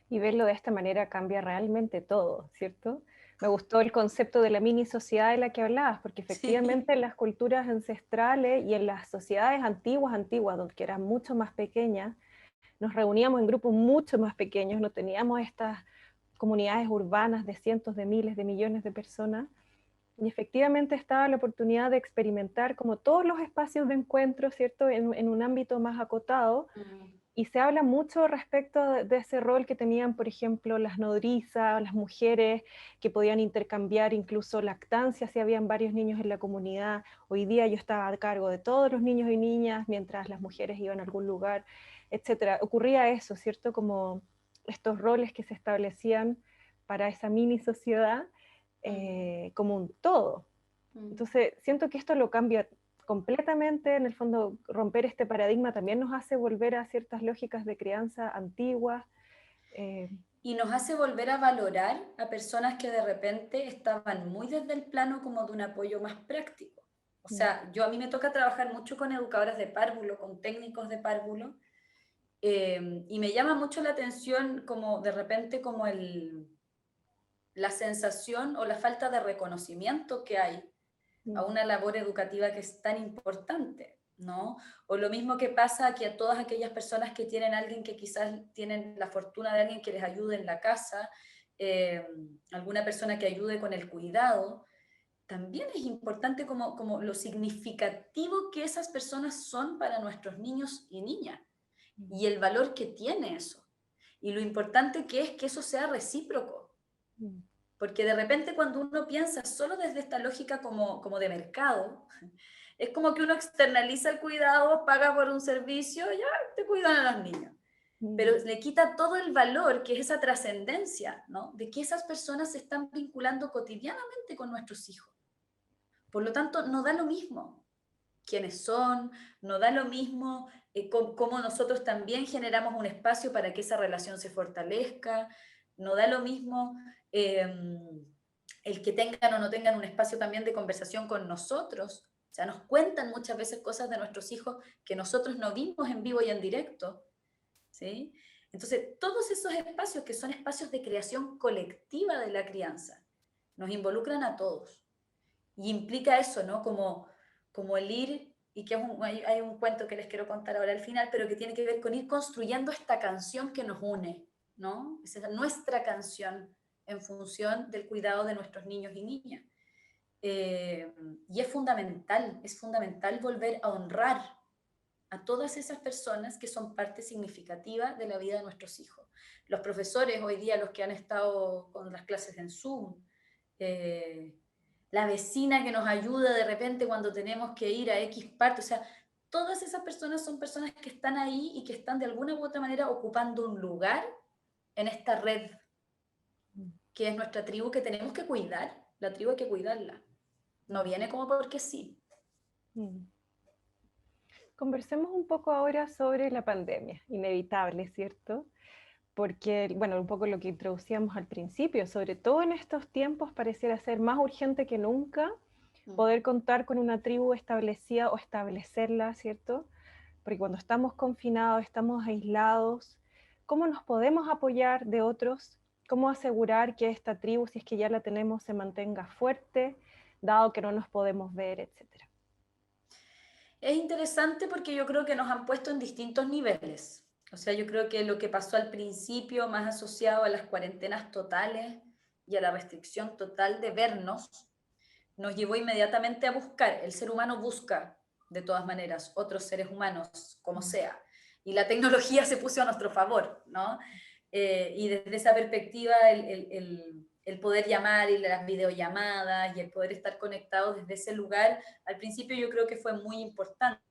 Y verlo de esta manera cambia realmente todo, ¿cierto? Me gustó el concepto de la mini sociedad de la que hablabas, porque Sí. efectivamente en las culturas ancestrales y en las sociedades antiguas, donde que eran mucho más pequeñas, nos reuníamos en grupos mucho más pequeños, no teníamos estas comunidades urbanas de cientos de miles de millones de personas, y efectivamente estaba la oportunidad de experimentar como todos los espacios de encuentro, ¿cierto? En un ámbito más acotado, Mm, y se habla mucho respecto de ese rol que tenían, por ejemplo, las nodrizas, las mujeres que podían intercambiar incluso lactancia si habían varios niños en la comunidad. Hoy día yo estaba a cargo de todos los niños y niñas mientras las mujeres iban a algún lugar, etcétera. Ocurría eso, ¿cierto? Como estos roles que se establecían para esa mini sociedad mm, como un todo. mm. Entonces, siento que esto lo cambia completamente, en el fondo romper este paradigma también nos hace volver a ciertas lógicas de crianza antiguas. eh, Y nos hace volver a valorar a personas que de repente estaban muy desde el plano como de un apoyo más práctico. O mm, sea, a mí me toca trabajar mucho con educadoras de párvulo, con técnicos de párvulo, y me llama mucho la atención como de repente como la sensación o la falta de reconocimiento que hay a mm, una labor educativa que es tan importante, ¿no? O lo mismo que pasa que a todas aquellas personas que tienen alguien que quizás tienen la fortuna de alguien que les ayude en la casa, eh, alguna persona que ayude con el cuidado, también es importante como lo significativo que esas personas son para nuestros niños y niñas y el valor que tiene eso. Y lo importante que es que eso sea recíproco. Porque de repente cuando uno piensa solo desde esta lógica como de mercado, es como que uno externaliza el cuidado, paga por un servicio, ya te cuidan a los niños. Pero le quita todo el valor, que es esa trascendencia, ¿no? De que esas personas se están vinculando cotidianamente con nuestros hijos. Por lo tanto, no da lo mismo quiénes son, no da lo mismo cómo nosotros también generamos un espacio para que esa relación se fortalezca, no da lo mismo eh, el que tengan o no tengan un espacio también de conversación con nosotros. O sea, nos cuentan muchas veces cosas de nuestros hijos que nosotros no vimos en vivo y en directo, ¿sí? Entonces, todos esos espacios que son espacios de creación colectiva de la crianza, nos involucran a todos. Y implica eso, ¿no? Como el ir, y que hay un cuento que les quiero contar ahora al final, pero que tiene que ver con ir construyendo esta canción que nos une, ¿no? Esa es nuestra canción en función del cuidado de nuestros niños y niñas. Y es fundamental volver a honrar a todas esas personas que son parte significativa de la vida de nuestros hijos. Los profesores hoy día, los que han estado con las clases en Zoom, eh, la vecina que nos ayuda de repente cuando tenemos que ir a X parte, o sea, todas esas personas son personas que están ahí y que están de alguna u otra manera ocupando un lugar en esta red que es nuestra tribu, que tenemos que cuidar. La tribu hay que cuidarla. No viene como porque sí. Conversemos un poco ahora sobre la pandemia, inevitable, ¿cierto? Porque, bueno, un poco lo que introducíamos al principio, sobre todo en estos tiempos pareciera ser más urgente que nunca poder contar con una tribu establecida o establecerla, ¿cierto? Porque cuando estamos confinados, estamos aislados, ¿cómo nos podemos apoyar de otros? ¿Cómo asegurar que esta tribu, si es que ya la tenemos, se mantenga fuerte, dado que no nos podemos ver, etcétera? Es interesante porque yo creo que nos han puesto en distintos niveles. O sea, yo creo que lo que pasó al principio, más asociado a las cuarentenas totales y a la restricción total de vernos, nos llevó inmediatamente a buscar. El ser humano busca, de todas maneras, otros seres humanos, como sea. Y la tecnología se puso a nuestro favor, ¿no? Y desde esa perspectiva, el poder llamar y las videollamadas y el poder estar conectados desde ese lugar, al principio yo creo que fue muy importante,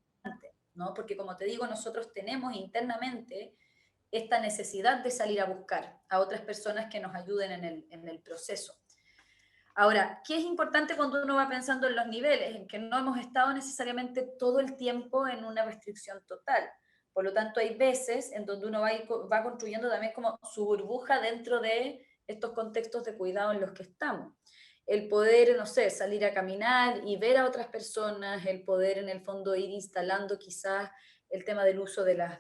¿no? Porque como te digo, nosotros tenemos internamente esta necesidad de salir a buscar a otras personas que nos ayuden en el proceso. Ahora, ¿qué es importante cuando uno va pensando en los niveles? En que no hemos estado necesariamente todo el tiempo en una restricción total. Por lo tanto, hay veces en donde uno va construyendo también como su burbuja dentro de estos contextos de cuidado en los que estamos. El poder, no sé, salir a caminar y ver a otras personas, el poder en el fondo ir instalando quizás el tema del uso de las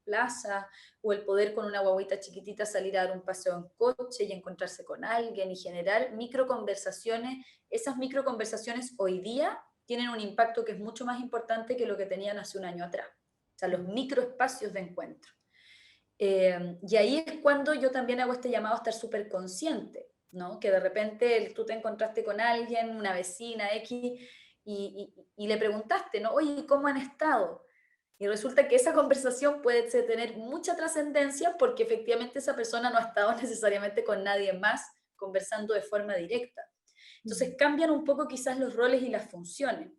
plazas, o el poder con una guaguita chiquitita salir a dar un paseo en coche y encontrarse con alguien y generar microconversaciones. Esas microconversaciones hoy día tienen un impacto que es mucho más importante que lo que tenían hace un año atrás. O sea, los microespacios de encuentro. Y ahí es cuando yo también hago este llamado a estar súper consciente, ¿no? Que de repente tú te encontraste con alguien, una vecina X, y le preguntaste, ¿no? Oye, ¿cómo han estado? Y resulta que esa conversación puede tener mucha trascendencia porque efectivamente esa persona no ha estado necesariamente con nadie más conversando de forma directa. Entonces cambian un poco quizás los roles y las funciones.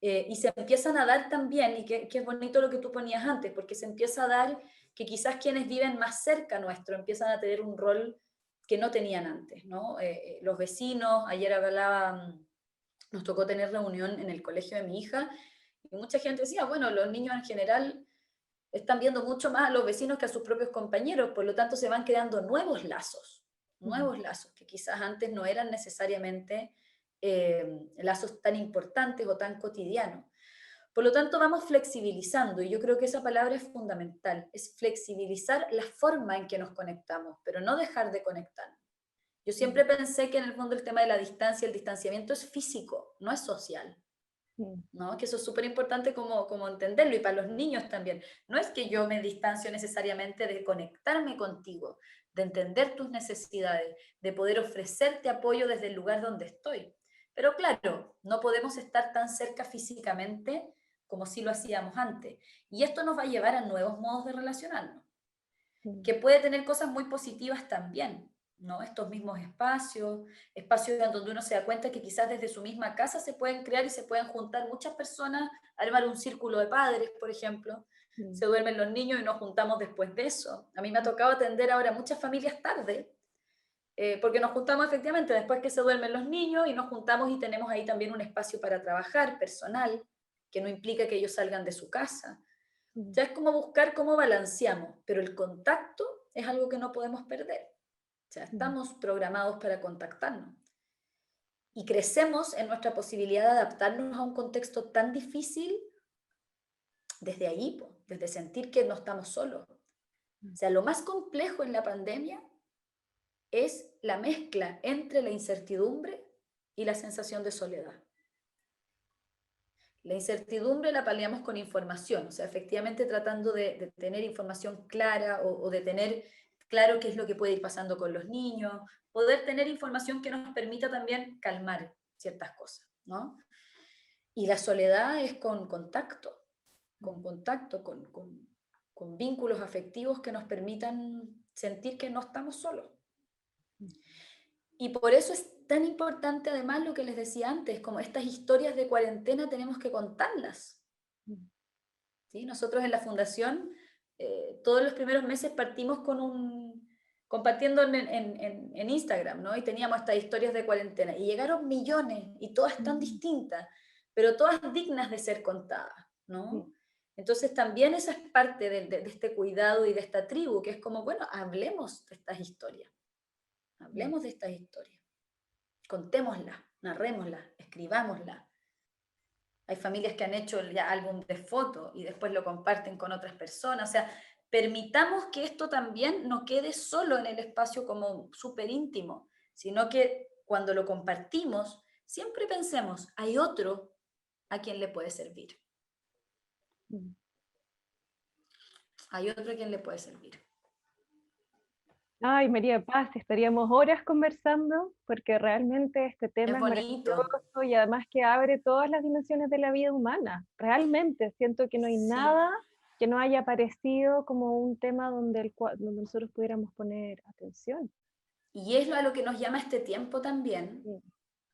Y se empiezan a dar también, y que es bonito lo que tú ponías antes, porque se empieza a dar que quizás quienes viven más cerca nuestro empiezan a tener un rol que no tenían antes, ¿no? Los vecinos, ayer hablaba, nos tocó tener reunión en el colegio de mi hija, y mucha gente decía, bueno, los niños en general están viendo mucho más a los vecinos que a sus propios compañeros, por lo tanto se van creando nuevos lazos que quizás antes no eran necesariamente lazos tan importantes o tan cotidianos. Por lo tanto, vamos flexibilizando, y yo creo que esa palabra es fundamental, es flexibilizar la forma en que nos conectamos, pero no dejar de conectarnos. Yo siempre pensé que en el fondo el tema de la distancia, el distanciamiento es físico, no es social. ¿no? Que eso es súper importante como entenderlo, y para los niños también. No es que yo me distancio necesariamente de conectarme contigo, de entender tus necesidades, de poder ofrecerte apoyo desde el lugar donde estoy. Pero claro, no podemos estar tan cerca físicamente como si lo hacíamos antes. Y esto nos va a llevar a nuevos modos de relacionarnos, que puede tener cosas muy positivas también, ¿no? Estos mismos espacios, espacios en donde uno se da cuenta que quizás desde su misma casa se pueden crear y se pueden juntar muchas personas, armar un círculo de padres, por ejemplo. Se duermen los niños y nos juntamos después de eso. A mí me ha tocado atender ahora muchas familias tarde, porque nos juntamos efectivamente después que se duermen los niños y nos juntamos y tenemos ahí también un espacio para trabajar personal, que no implica que ellos salgan de su casa. Ya es como buscar cómo balanceamos, pero el contacto es algo que no podemos perder. O sea, estamos programados para contactarnos. Y crecemos en nuestra posibilidad de adaptarnos a un contexto tan difícil desde ahí, desde sentir que no estamos solos. O sea, lo más complejo en la pandemia es la mezcla entre la incertidumbre y la sensación de soledad. La incertidumbre la paliamos con información, o sea, efectivamente tratando de tener información clara o de tener claro qué es lo que puede ir pasando con los niños, poder tener información que nos permita también calmar ciertas cosas, ¿no? Y la soledad es con contacto, con vínculos afectivos que nos permitan sentir que no estamos solos. Y por eso es tan importante además lo que les decía antes, como estas historias de cuarentena tenemos que contarlas. ¿Sí? Nosotros en la fundación, todos los primeros meses partimos compartiendo en Instagram, ¿no? Y teníamos estas historias de cuarentena. Y llegaron millones, y todas tan distintas, pero todas dignas de ser contadas, ¿no? Entonces también esa es parte de este cuidado y de esta tribu, que es como, bueno, hablemos de estas historias. Hablemos de estas historias. Contémoslas, narrémoslas, escribámoslas. Hay familias que han hecho ya álbum de fotos y después lo comparten con otras personas. O sea, permitamos que esto también no quede solo en el espacio como súper íntimo, sino que cuando lo compartimos, siempre pensemos, hay otro a quien le puede servir. Hay otro a quien le puede servir. Ay, María Paz, estaríamos horas conversando porque realmente este tema Es es bonito. maravilloso y además que abre todas las dimensiones de la vida humana. Realmente siento que no hay Sí. nada que no haya aparecido como un tema donde nosotros pudiéramos poner atención. Y es a lo que nos llama este tiempo también, Sí.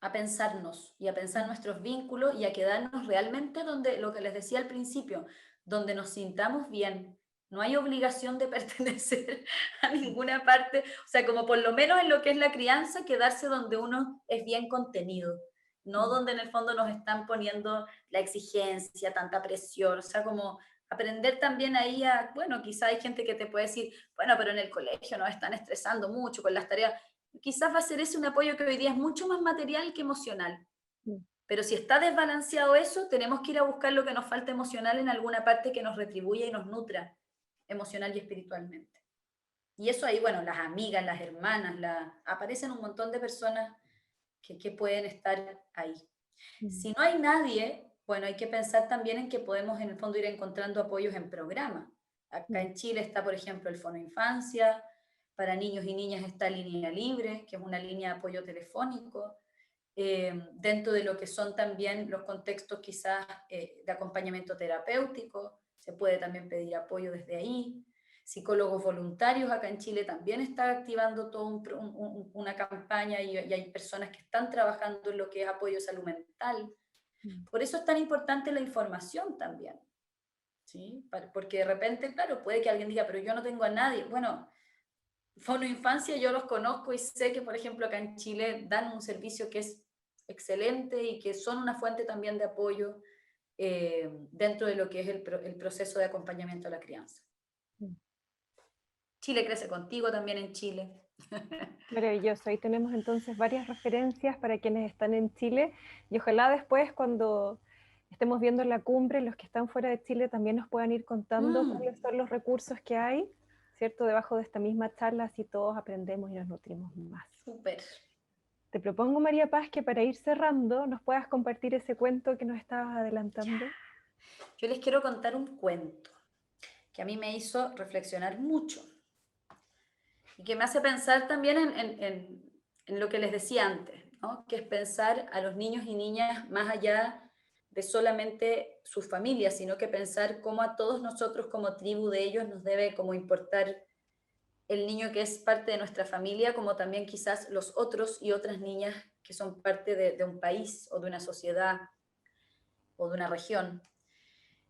a pensarnos y a pensar nuestros vínculos y a quedarnos realmente donde, lo que les decía al principio, donde nos sintamos bien. No hay obligación de pertenecer a ninguna parte, o sea, como por lo menos en lo que es la crianza, quedarse donde uno es bien contenido, no donde en el fondo nos están poniendo la exigencia, tanta presión, o sea, como aprender también ahí a, bueno, quizá hay gente que te puede decir, bueno, pero en el colegio nos están estresando mucho con las tareas, quizás va a ser ese un apoyo que hoy día es mucho más material que emocional. Pero si está desbalanceado eso, tenemos que ir a buscar lo que nos falta emocional en alguna parte que nos retribuya y nos nutra emocional y espiritualmente. Y eso ahí, bueno, las amigas, las hermanas, aparecen un montón de personas que pueden estar ahí. Si no hay nadie, bueno, hay que pensar también en que podemos en el fondo ir encontrando apoyos en programas. Acá en Chile está, por ejemplo, el Fono Infancia, para niños y niñas está Línea Libre, que es una línea de apoyo telefónico, dentro de lo que son también los contextos quizás de acompañamiento terapéutico, se puede también pedir apoyo desde ahí. Psicólogos voluntarios acá en Chile también está activando toda una campaña y hay personas que están trabajando en lo que es apoyo salud mental. Por eso es tan importante la información también, ¿sí? Porque de repente, claro, puede que alguien diga, pero yo no tengo a nadie. Bueno, Fono Infancia yo los conozco y sé que, por ejemplo, acá en Chile dan un servicio que es excelente y que son una fuente también de apoyo dentro de lo que es el proceso de acompañamiento a la crianza. Chile crece contigo también en Chile. Maravilloso. Ahí tenemos entonces varias referencias para quienes están en Chile y ojalá después cuando estemos viendo la cumbre, los que están fuera de Chile también nos puedan ir contando cuáles son los recursos que hay, ¿cierto? Debajo de esta misma charla, así todos aprendemos y nos nutrimos más. Súper. te propongo, María Paz, que para ir cerrando nos puedas compartir ese cuento que nos estabas adelantando. Yo les quiero contar un cuento que a mí me hizo reflexionar mucho y que me hace pensar también en lo que les decía antes, ¿no? Que es pensar a los niños y niñas más allá de solamente sus familias, sino que pensar cómo a todos nosotros como tribu de ellos nos debe como importar el niño que es parte de nuestra familia, como también quizás los otros y otras niñas que son parte de un país o de una sociedad o de una región.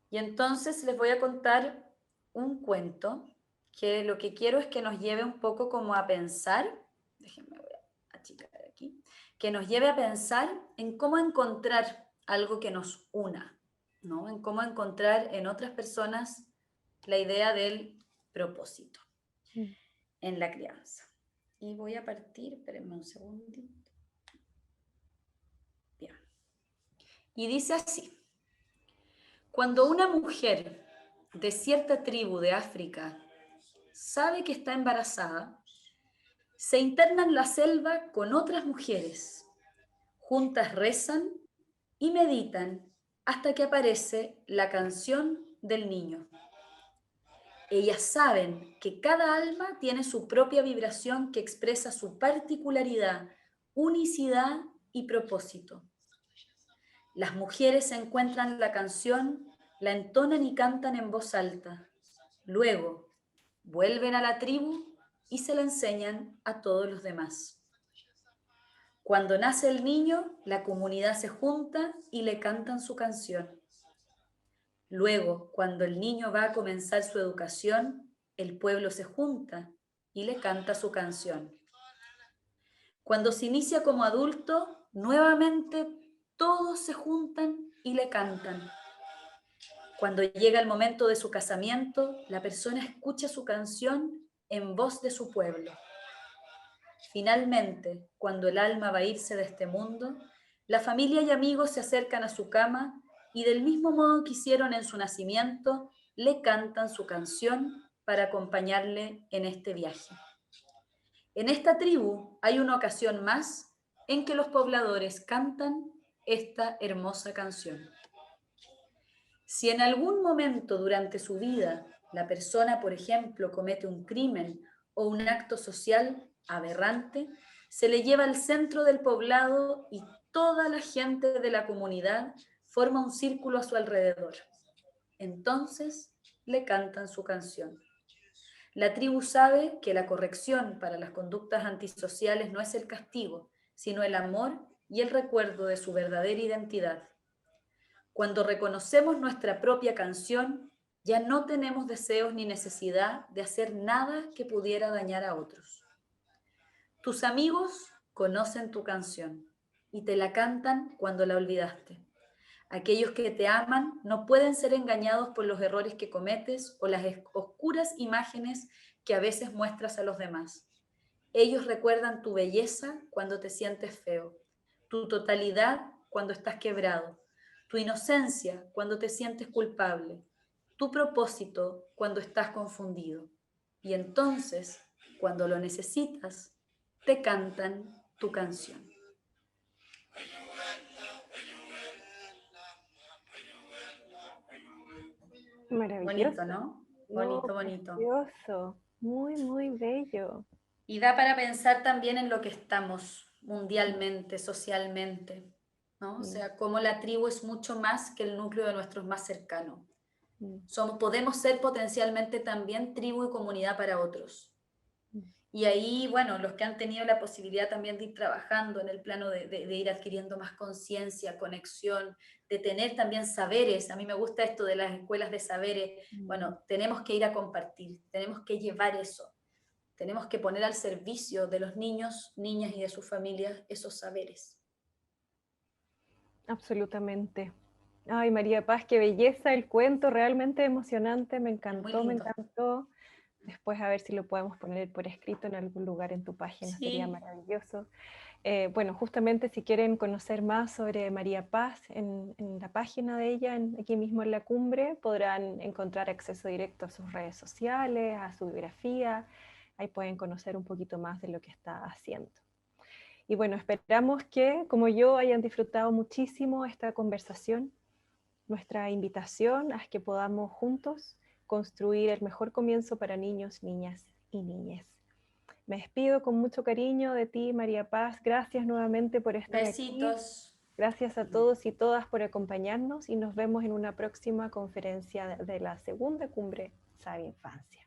Y entonces les voy a contar un cuento que lo que quiero es que nos lleve un poco como a pensar, déjenme voy a achicar aquí, que nos lleve a pensar en cómo encontrar algo que nos una, ¿no? En cómo encontrar en otras personas la idea del propósito en la crianza. Y voy a partir, espérenme un segundito. Bien. Y dice así: cuando una mujer de cierta tribu de África sabe que está embarazada, se interna en la selva con otras mujeres. Juntas rezan y meditan hasta que aparece la canción del niño. Ellas saben que cada alma tiene su propia vibración que expresa su particularidad, unicidad y propósito. Las mujeres encuentran la canción, la entonan y cantan en voz alta. Luego, vuelven a la tribu y se la enseñan a todos los demás. Cuando nace el niño, la comunidad se junta y le cantan su canción. Luego, cuando el niño va a comenzar su educación, el pueblo se junta y le canta su canción. Cuando se inicia como adulto, nuevamente todos se juntan y le cantan. Cuando llega el momento de su casamiento, la persona escucha su canción en voz de su pueblo. Finalmente, cuando el alma va a irse de este mundo, la familia y amigos se acercan a su cama y del mismo modo que hicieron en su nacimiento, le cantan su canción para acompañarle en este viaje. En esta tribu hay una ocasión más en que los pobladores cantan esta hermosa canción. Si en algún momento durante su vida la persona, por ejemplo, comete un crimen o un acto social aberrante, se le lleva al centro del poblado y toda la gente de la comunidad forma un círculo a su alrededor. Entonces le cantan su canción. La tribu sabe que la corrección para las conductas antisociales no es el castigo, sino el amor y el recuerdo de su verdadera identidad. Cuando reconocemos nuestra propia canción, ya no tenemos deseos ni necesidad de hacer nada que pudiera dañar a otros. Tus amigos conocen tu canción y te la cantan cuando la olvidaste. Aquellos que te aman no pueden ser engañados por los errores que cometes o las oscuras imágenes que a veces muestras a los demás. Ellos recuerdan tu belleza cuando te sientes feo, tu totalidad cuando estás quebrado, tu inocencia cuando te sientes culpable, tu propósito cuando estás confundido. Y entonces, cuando lo necesitas, te cantan tu canción. Maravilloso. Bonito, ¿no? No, Bonito, bonito. precioso. Muy, muy bello. Y da para pensar también en lo que estamos mundialmente, socialmente, ¿no? O Mm, sea, cómo la tribu es mucho más que el núcleo de nuestros más cercanos. mm, Podemos ser potencialmente también tribu y comunidad para otros. mm. Y ahí, bueno, los que han tenido la posibilidad también de ir trabajando en el plano de ir adquiriendo más conciencia, conexión, de tener también saberes. A mí me gusta esto de las escuelas de saberes. Bueno, tenemos que ir a compartir, tenemos que llevar eso. Tenemos que poner al servicio de los niños, niñas y de sus familias esos saberes. Absolutamente. Ay, María Paz, qué belleza el cuento, realmente emocionante, me Es muy encantó, me lindo. encantó. Después a ver si lo podemos poner por escrito en algún lugar en tu página, sería Sí, maravilloso. Bueno, justamente si quieren conocer más sobre María Paz en la página de ella, aquí mismo en la cumbre, podrán encontrar acceso directo a sus redes sociales, a su biografía, ahí pueden conocer un poquito más de lo que está haciendo. Y bueno, esperamos que, como yo, hayan disfrutado muchísimo esta conversación, nuestra invitación a que podamos juntos construir el mejor comienzo para niños, niñas y niñes. Me despido con mucho cariño de ti, María Paz. Gracias nuevamente por estar aquí. Besitos. Gracias a todos y todas por acompañarnos y nos vemos en una próxima conferencia de la segunda cumbre Sabe Infancia.